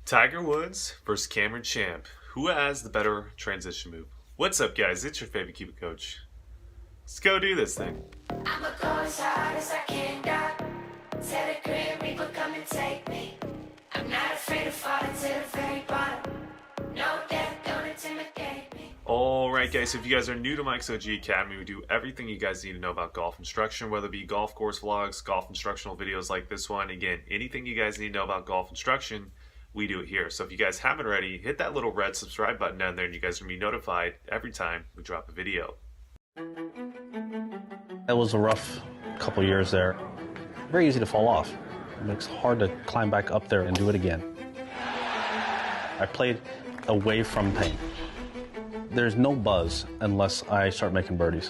Tiger Woods versus Cameron Champ. Who has the better transition move? What's up, guys? It's your favorite keeper coach. Let's go do this thing. I'ma go as hard as I can, God. Tell the Grim Reaper, come and take me. I'm not afraid of falling to the very bottom. No death, don't intimidate me. Alright, guys, so if you guys are new to Mike's OG Academy, we do everything you guys need to know about golf instruction, whether it be golf course vlogs, golf instructional videos like this one. Again, anything you guys need to know about golf instruction, we do it here. So if you guys haven't already, hit that little red subscribe button down there and you guys are going to be notified every time we drop a video. It was a rough couple years there. Very easy to fall off. It's hard to climb back up there and do it again. I played away from pain. There's no buzz unless I start making birdies.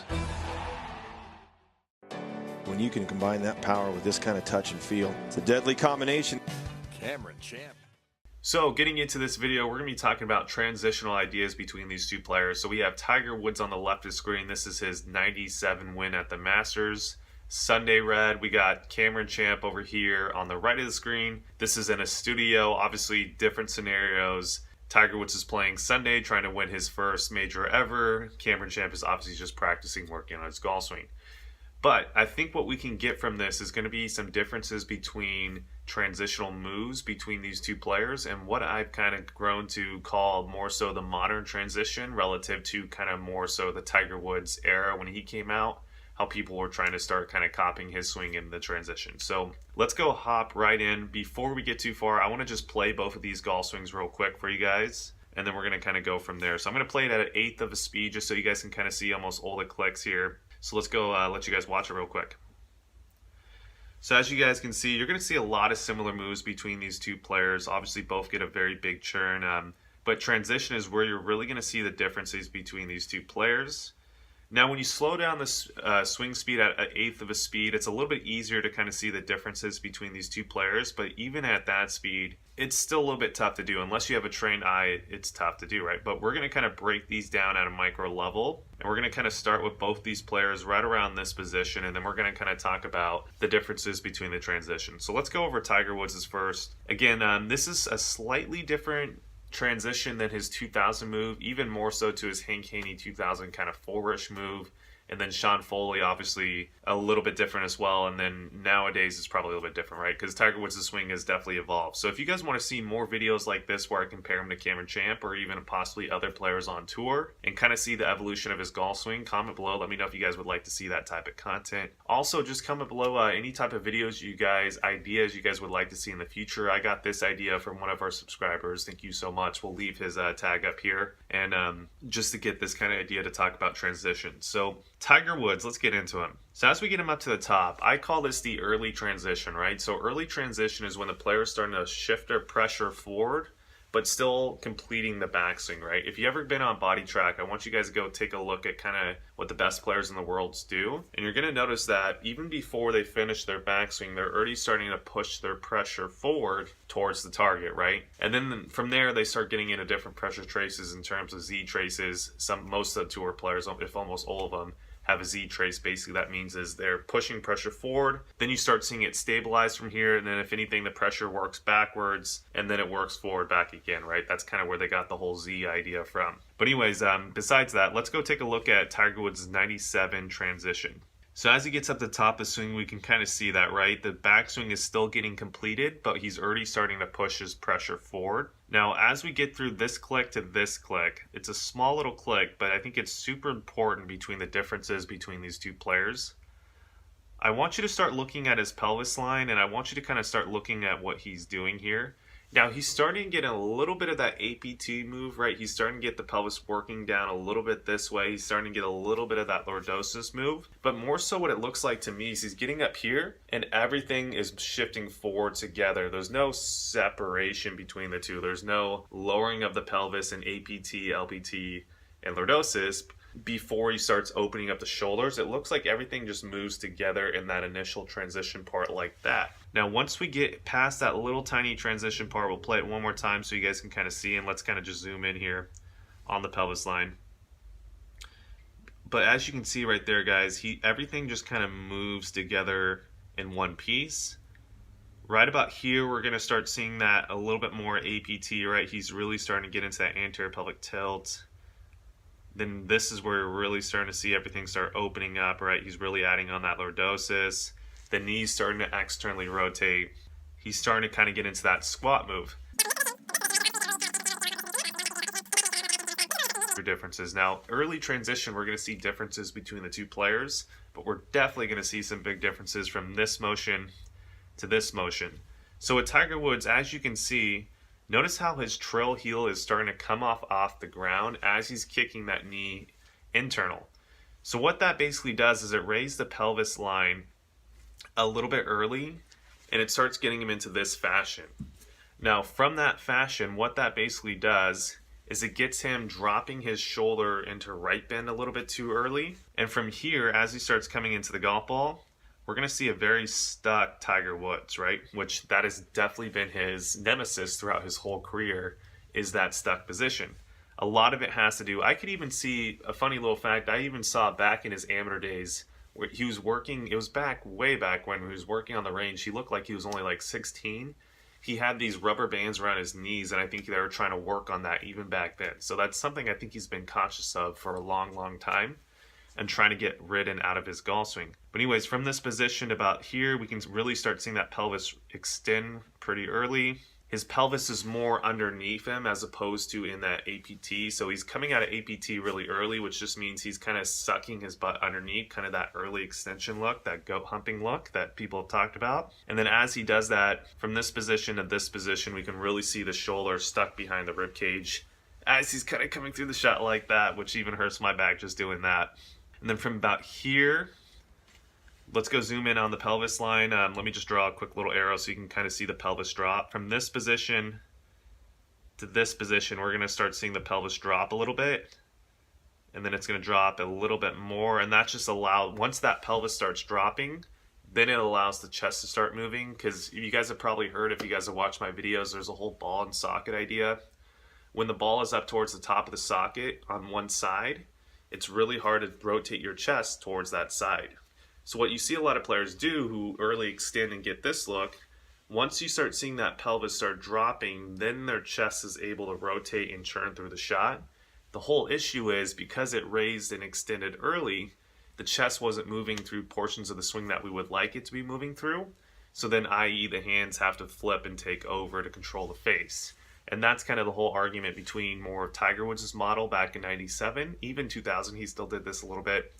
When you can combine that power with this kind of touch and feel, it's a deadly combination. Cameron Champ. So getting into this video, we're going to be talking about transitional ideas between these two players. So we have Tiger Woods on the left of the screen. This is his 97 win at the Masters. Sunday red. We got Cameron Champ over here on the right of the screen. This is in a studio, obviously different scenarios. Tiger Woods is playing Sunday, trying to win his first major ever. Cameron Champ is obviously just practicing, working on his golf swing. But I think what we can get from this is going to be some differences between transitional moves between these two players and what I've kind of grown to call more so the modern transition relative to kind of more so the Tiger Woods era when he came out, how people were trying to start kind of copying his swing in the transition. So let's go hop right in. Before we get too far, I want to just play both of these golf swings real quick for you guys, and then we're going to kind of go from there. So I'm going to play it at an eighth of a speed just so you guys can kind of see almost all the clicks here. So let's go let you guys watch it real quick. So as you guys can see, you're going to see a lot of similar moves between these two players. Obviously, both get a very big churn, but transition is where you're really going to see the differences between these two players. Now, when you slow down the swing speed at an eighth of a speed, it's a little bit easier to kind of see the differences between these two players. But even at that speed, it's still a little bit tough to do. Unless you have a trained eye, it's tough to do, right? But we're going to kind of break these down at a micro level. And we're going to kind of start with both these players right around this position. And then we're going to kind of talk about the differences between the transitions. So let's go over Tiger Woods' first. Again, this is a slightly different transition than his 2000 move, even more so to his Hank Haney 2000 kind of four-ish move. And then Sean Foley, obviously a little bit different as well. And then nowadays it's probably a little bit different, right? Because Tiger Woods' swing has definitely evolved. So if you guys want to see more videos like this where I compare him to Cameron Champ or even possibly other players on tour and kind of see the evolution of his golf swing, comment below. Let me know if you guys would like to see that type of content. Also, just comment below any type of videos you guys, ideas you guys would like to see in the future. I got this idea from one of our subscribers. Thank you so much. We'll leave his tag up here. And just to get this kind of idea to talk about transition. So Tiger Woods, let's get into him. So as we get him up to the top, I call this the early transition, right? So early transition is when the player's starting to shift their pressure forward, but still completing the backswing, right? If you've ever been on Body Track, I want you guys to go take a look at kind of what the best players in the world do. And you're going to notice that even before they finish their backswing, they're already starting to push their pressure forward towards the target, right? And then from there, they start getting into different pressure traces in terms of Z traces. Most of the tour players, if almost all of them, have a Z trace. Basically that means is they're pushing pressure forward, then you start seeing it stabilize from here, and then if anything the pressure works backwards and then it works forward back again, right? That's kind of where they got the whole Z idea from. But anyways, besides that, let's go take a look at Tiger Woods' 97 transition. So as he gets up the top of the swing, we can kind of see that, right? The backswing is still getting completed, but he's already starting to push his pressure forward. Now, as we get through this click to this click, it's a small little click, but I think it's super important between the differences between these two players. I want you to start looking at his pelvis line, and I want you to kind of start looking at what he's doing here. Now, he's starting to get a little bit of that APT move, right? He's starting to get the pelvis working down a little bit this way. He's starting to get a little bit of that lordosis move. But more so what it looks like to me is he's getting up here and everything is shifting forward together. There's no separation between the two. There's no lowering of the pelvis in APT, LPT, and lordosis. Before he starts opening up the shoulders, it looks like everything just moves together in that initial transition part like that. Now, once we get past that little tiny transition part, we'll play it one more time so you guys can kind of see, and let's kind of just zoom in here on the pelvis line. But as you can see right there, guys, everything just kind of moves together in one piece. Right about here, we're going to start seeing that a little bit more APT, right? He's really starting to get into that anterior pelvic tilt. Then this is where we're really starting to see everything start opening up, right? He's really adding on that lordosis. The knee's starting to externally rotate. He's starting to kind of get into that squat move. Differences. Now, early transition, we're going to see differences between the two players, but we're definitely going to see some big differences from this motion to this motion. So with Tiger Woods, as you can see, notice how his trail heel is starting to come off the ground as he's kicking that knee internal. So what that basically does is it raises the pelvis line a little bit early, and it starts getting him into this fashion. Now, from that fashion, what that basically does is it gets him dropping his shoulder into right bend a little bit too early. And from here, as he starts coming into the golf ball, we're going to see a very stuck Tiger Woods, right? Which that has definitely been his nemesis throughout his whole career, is that stuck position. A lot of it has to do, I could even see a funny little fact, I even saw back in his amateur days, where he was working, it was way back when he was working on the range, he looked like he was only like 16. He had these rubber bands around his knees, and I think they were trying to work on that even back then. So that's something I think he's been conscious of for a long time, and trying to get rid and out of his golf swing. But anyways, from this position about here, we can really start seeing that pelvis extend pretty early. His pelvis is more underneath him as opposed to in that APT. So he's coming out of APT really early, which just means he's kind of sucking his butt underneath, kind of that early extension look, that goat humping look that people have talked about. And then as he does that, from this position to this position, we can really see the shoulder stuck behind the rib cage as he's kind of coming through the shot like that, which even hurts my back just doing that. And then from about here, let's go zoom in on the pelvis line. Let me just draw a quick little arrow so you can kind of see the pelvis drop. From this position to this position, we're going to start seeing the pelvis drop a little bit. And then it's going to drop a little bit more. And that's just once that pelvis starts dropping, then it allows the chest to start moving. Because you guys have probably heard, if you guys have watched my videos, there's a whole ball and socket idea. When the ball is up towards the top of the socket on one side, it's really hard to rotate your chest towards that side. So what you see a lot of players do who early extend and get this look, once you start seeing that pelvis start dropping, then their chest is able to rotate and churn through the shot. The whole issue is because it raised and extended early, the chest wasn't moving through portions of the swing that we would like it to be moving through. So then, i.e., the hands have to flip and take over to control the face. And that's kind of the whole argument between more Tiger Woods' model back in 97, even 2000, he still did this a little bit,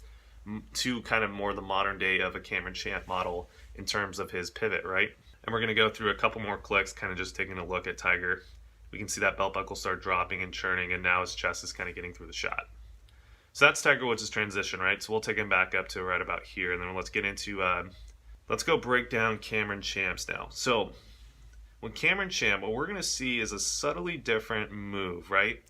to kind of more the modern day of a Cameron Champ model in terms of his pivot, right? And we're going to go through a couple more clicks, kind of just taking a look at Tiger. We can see that belt buckle start dropping and churning, and now his chest is kind of getting through the shot. So that's Tiger Woods' transition, right? So we'll take him back up to right about here, and then let's get into, let's go break down Cameron Champ's now. So with Cameron Champ, what we're going to see is a subtly different move, right?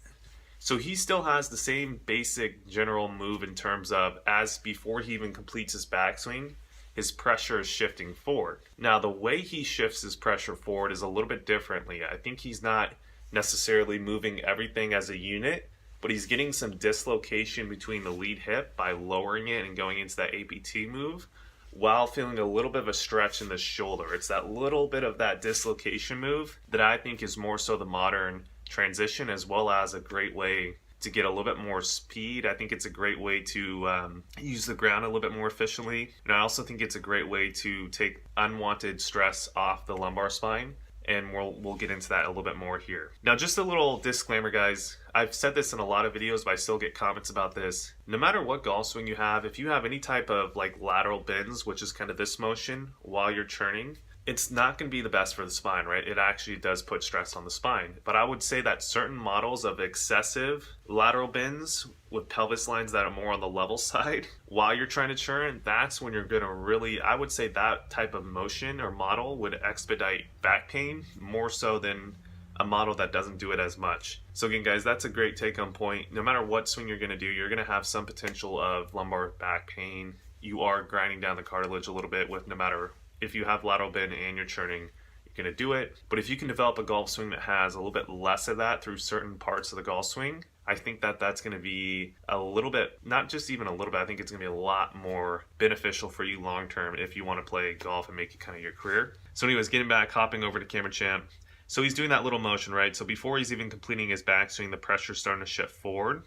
So he still has the same basic general move in terms of, as before he even completes his backswing, his pressure is shifting forward. Now, the way he shifts his pressure forward is a little bit differently. I think he's not necessarily moving everything as a unit, but he's getting some dislocation between the lead hip by lowering it and going into that APT move, while feeling a little bit of a stretch in the shoulder. It's that little bit of that dislocation move that I think is more so the modern transition, as well as a great way to get a little bit more speed. I think it's a great way to use the ground a little bit more efficiently. And I also think it's a great way to take unwanted stress off the lumbar spine. And we'll get into that a little bit more here. Now, just a little disclaimer, guys. I've said this in a lot of videos, but I still get comments about this. No matter what golf swing you have, if you have any type of like lateral bends, which is kind of this motion while you're churning, it's not going to be the best for the spine, right? It actually does put stress on the spine. But I would say that certain models of excessive lateral bends with pelvis lines that are more on the level side while you're trying to churn, that's when you're going to really, I would say that type of motion or model would expedite back pain more so than a model that doesn't do it as much. So again, guys, that's a great take-home point. No matter what swing you're going to do, you're going to have some potential of lumbar back pain. You are grinding down the cartilage a little bit with no matter if you have lateral bend and you're churning, you're going to do it. But if you can develop a golf swing that has a little bit less of that through certain parts of the golf swing, I think that that's going to be a little bit, not just even a little bit, I think it's going to be a lot more beneficial for you long term if you want to play golf and make it kind of your career. So anyways, getting back, hopping over to Cameron Champ. So he's doing that little motion, right? So before he's even completing his backswing, the pressure's starting to shift forward.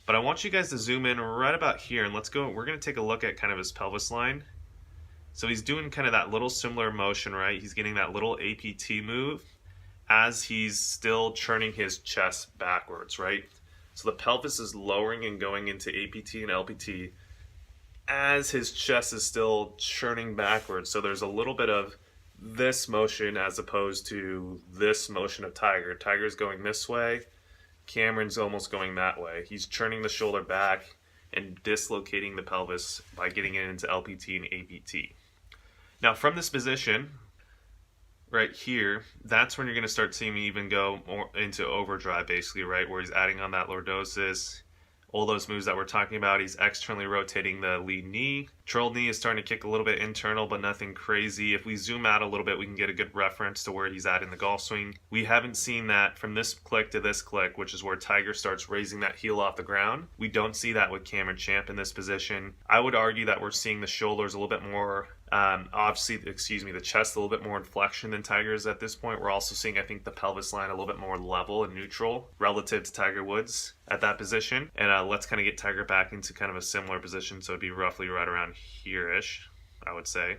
But I want you guys to zoom in right about here, and let's go, we're going to take a look at kind of his pelvis line. So he's doing kind of that little similar motion, right? He's getting that little APT move as he's still churning his chest backwards, right? So the pelvis is lowering and going into APT and LPT as his chest is still churning backwards. So there's a little bit of this motion as opposed to this motion of Tiger. Tiger's going this way. Cameron's almost going that way. He's churning the shoulder back and dislocating the pelvis by getting it into LPT and APT. Now from this position, right here, that's when you're going to start seeing me even go more into overdrive, basically, right, where he's adding on that lordosis, all those moves that we're talking about. He's externally rotating the lead knee. Troll knee is starting to kick a little bit internal, but nothing crazy. If we zoom out a little bit, we can get a good reference to where he's at in the golf swing. We haven't seen that from this click to this click, which is where Tiger starts raising that heel off the ground. We don't see that with Cameron Champ in this position. I would argue that we're seeing the shoulders a little bit more obviously, the chest a little bit more inflection than Tiger's at this point. We're also seeing, I think, the pelvis line a little bit more level and neutral relative to Tiger Woods at that position. And let's kind of get Tiger back into kind of a similar position. So it'd be roughly right around here-ish, I would say.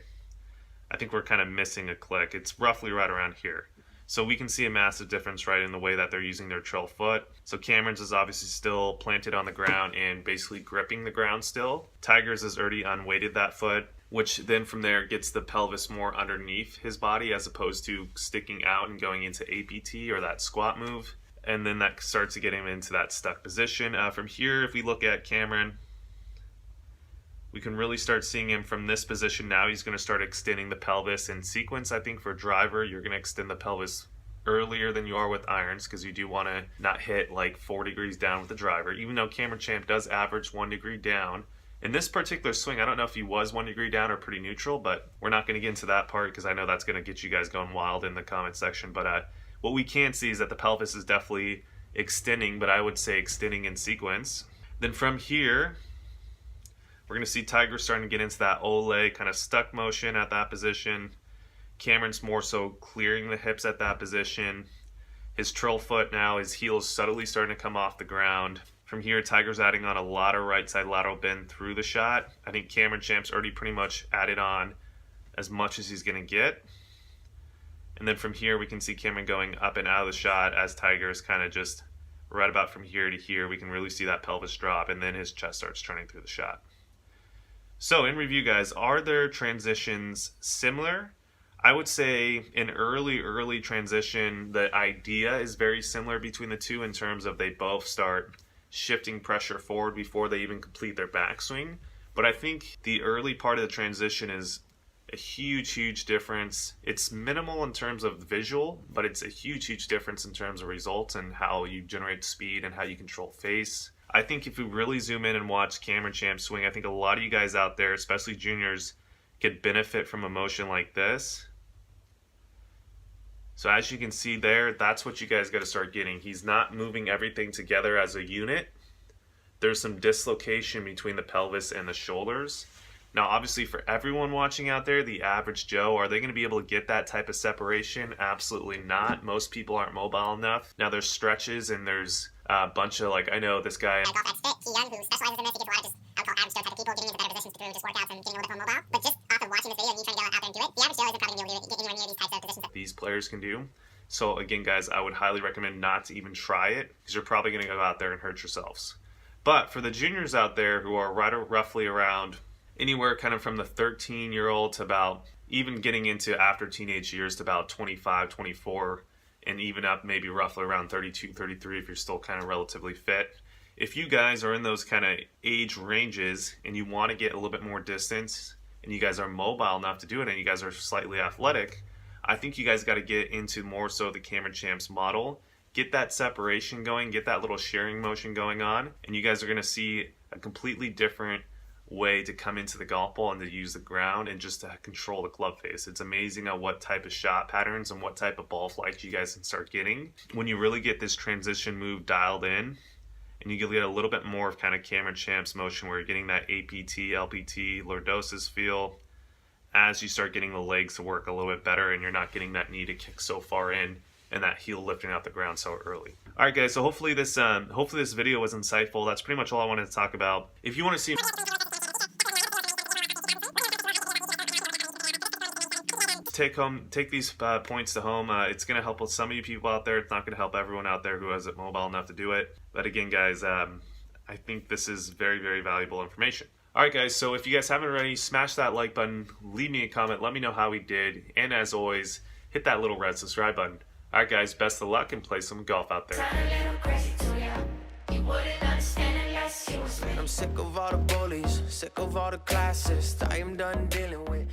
I think we're kind of missing a click. It's roughly right around here. So we can see a massive difference, right, in the way that they're using their trail foot. So Cameron's is obviously still planted on the ground and basically gripping the ground still. Tiger's has already unweighted that foot, which then from there gets the pelvis more underneath his body as opposed to sticking out and going into APT or that squat move. And then that starts to get him into that stuck position. From here, if we look at Cameron, we can really start seeing him from this position. Now he's going to start extending the pelvis in sequence. I think for driver, you're going to extend the pelvis earlier than you are with irons because you do want to not hit like 4 degrees down with the driver. Even though Cameron Champ does average 1 degree down, in this particular swing, I don't know if he was 1 degree down or pretty neutral, but we're not going to get into that part because I know that's going to get you guys going wild in the comment section. But what we can see is that the pelvis is definitely extending, but I would say extending in sequence. Then from here, we're going to see Tiger starting to get into that Ole kind of stuck motion at that position. Cameron's more so clearing the hips at that position. His trail foot now, his heel is subtly starting to come off the ground. From here, Tiger's adding on a lot of right side lateral bend through the shot. I think Cameron Champ's already pretty much added on as much as he's going to get. And then from here, we can see Cameron going up and out of the shot as Tiger's kind of just right about from here to here. We can really see that pelvis drop, and then his chest starts turning through the shot. So in review, guys, are their transitions similar? I would say in early transition, the idea is very similar between the two in terms of they both start shifting pressure forward before they even complete their backswing. But I think the early part of the transition is a huge difference. It's minimal in terms of visual, but it's a huge difference in terms of results and how you generate speed and how you control face. I think if we really zoom in and watch Cameron Champ swing, I think a lot of you guys out there, especially juniors, could benefit from a motion like this. So as you can see there, that's what you guys got to start getting. He's not moving everything together as a unit. There's some dislocation between the pelvis and the shoulders. Now, obviously, for everyone watching out there, the average Joe, are they going to be able to get that type of separation? Absolutely not. Most people aren't mobile enough. Now, there's stretches and there's a bunch of, like, I know this guy. Golf expert, T Young, who specializes in this, he gets a lot of just, I would call average Joe type of people getting into better positions through just workouts and getting a little bit more mobile. But just off of watching this video and you trying to go out there and do it, the average Joe isn't probably going to be able to get anywhere near these types of positions. These players can do. So, again, guys, I would highly recommend not to even try it because you're probably going to go out there and hurt yourselves. But for the juniors out there who are roughly around anywhere kind of from the 13-year-old to about even getting into after teenage years to about 25, 24, and even up maybe roughly around 32, 33 if you're still kind of relatively fit. If you guys are in those kind of age ranges and you want to get a little bit more distance and you guys are mobile enough to do it and you guys are slightly athletic, I think you guys got to get into more so the Cameron Champs model. Get that separation going, get that little shearing motion going on, and you guys are going to see a completely different way to come into the golf ball and to use the ground and just to control the club face. It's amazing at what type of shot patterns and what type of ball flights you guys can start getting when you really get this transition move dialed in, and you get a little bit more of kind of Cameron Champ's motion where you're getting that APT, LPT, lordosis feel as you start getting the legs to work a little bit better and you're not getting that knee to kick so far in and that heel lifting out the ground so early. All right, guys, so hopefully this video was insightful. That's pretty much all I wanted to talk about. If you want to see take these points to home. It's going to help with some of you people out there. It's not going to help everyone out there who isn't mobile enough to do it. But again, guys, I think this is very, very valuable information. All right, guys, so if you guys haven't already, smash that like button, leave me a comment, let me know how we did, and as always, hit that little red subscribe button. All right, guys, best of luck and play some golf out there. I'm sick of all the bullies, sick of all the classes. I am done dealing with